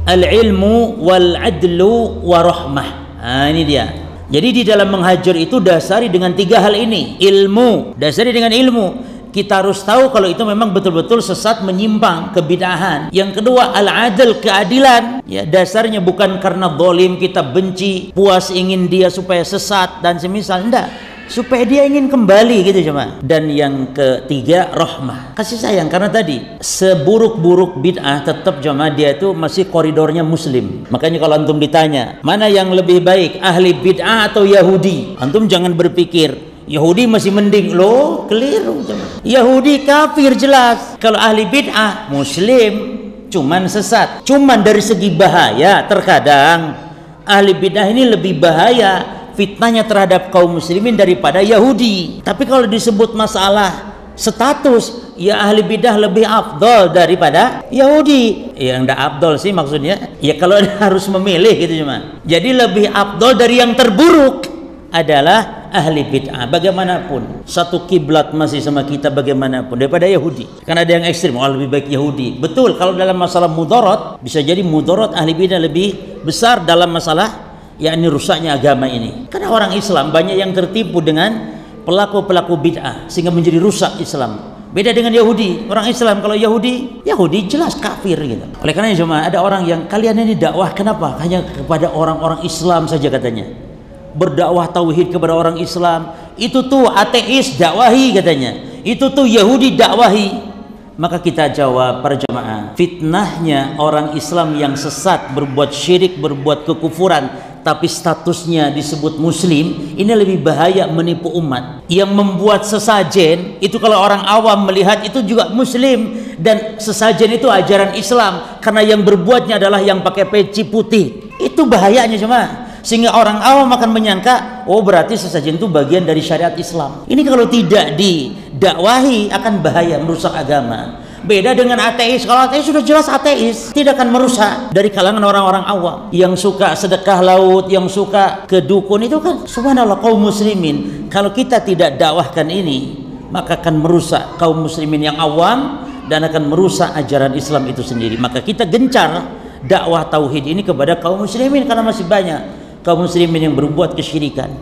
al-ilmu wal adlu warahmah. Nah, ini dia. Jadi di dalam menghajar itu dasari dengan 3 hal ini. Ilmu, dasari dengan ilmu. Kita harus tahu kalau itu memang betul-betul sesat, menyimpang, kebid'ahan. Yang kedua, al-adl, keadilan. Ya, dasarnya bukan karena zalim kita benci, puas ingin dia supaya sesat dan semisal, enggak. Supaya dia ingin kembali gitu cuma. Dan yang ketiga, rahmah, kasih sayang. Karena tadi seburuk-buruk bid'ah tetap jemaah dia itu masih koridornya muslim. Makanya kalau antum ditanya mana yang lebih baik, ahli bid'ah atau Yahudi, antum jangan berpikir Yahudi masih mending. Loh, keliru jemaah. Yahudi kafir jelas. Kalau ahli bid'ah muslim cuman sesat. Cuman dari segi bahaya terkadang ahli bid'ah ini lebih bahaya fitnahnya terhadap kaum muslimin daripada Yahudi. Tapi kalau disebut masalah status, ya ahli bidah lebih afdol daripada Yahudi. Ya enggak afdol sih maksudnya. Ya kalau harus memilih gitu cuma. Jadi lebih afdol dari yang terburuk adalah ahli bid'ah. Bagaimanapun satu kiblat masih sama kita bagaimanapun daripada Yahudi. Karena ada yang ekstrim, oh lebih baik Yahudi. Betul, kalau dalam masalah mudarat bisa jadi mudarat ahli bid'ah lebih besar dalam masalah yakni rusaknya agama ini. Karena orang Islam banyak yang tertipu dengan pelaku-pelaku bid'ah sehingga menjadi rusak Islam. Beda dengan Yahudi. Orang Islam kalau Yahudi jelas kafir gitu. Oleh karena cuma ada orang yang kalian ini dakwah kenapa? Hanya kepada orang-orang Islam saja katanya. Berdakwah tauhid kepada orang Islam. Itu tuh ateis dakwahi katanya. Itu tuh Yahudi dakwahi. Maka kita jawab para jemaah, fitnahnya orang Islam yang sesat, berbuat syirik, berbuat kekufuran, tapi statusnya disebut muslim, ini lebih bahaya menipu umat. Yang membuat sesajen itu kalau orang awam melihat itu juga muslim, dan sesajen itu ajaran Islam karena yang berbuatnya adalah yang pakai peci putih. Itu bahayanya cuma. Sehingga orang awam akan menyangka, oh berarti sesajen itu bagian dari syariat Islam. Ini kalau tidak didakwahi akan bahaya, merusak agama. Beda dengan ateis. Kalau ateis sudah jelas ateis, tidak akan merusak. Dari kalangan orang-orang awam yang suka sedekah laut, yang suka ke dukun, itu kan subhanallah kaum muslimin. Kalau kita tidak dakwahkan ini, maka akan merusak kaum muslimin yang awam dan akan merusak ajaran Islam itu sendiri. Maka kita gencar dakwah tauhid ini kepada kaum muslimin karena masih banyak kaum muslimin yang berbuat kesyirikan.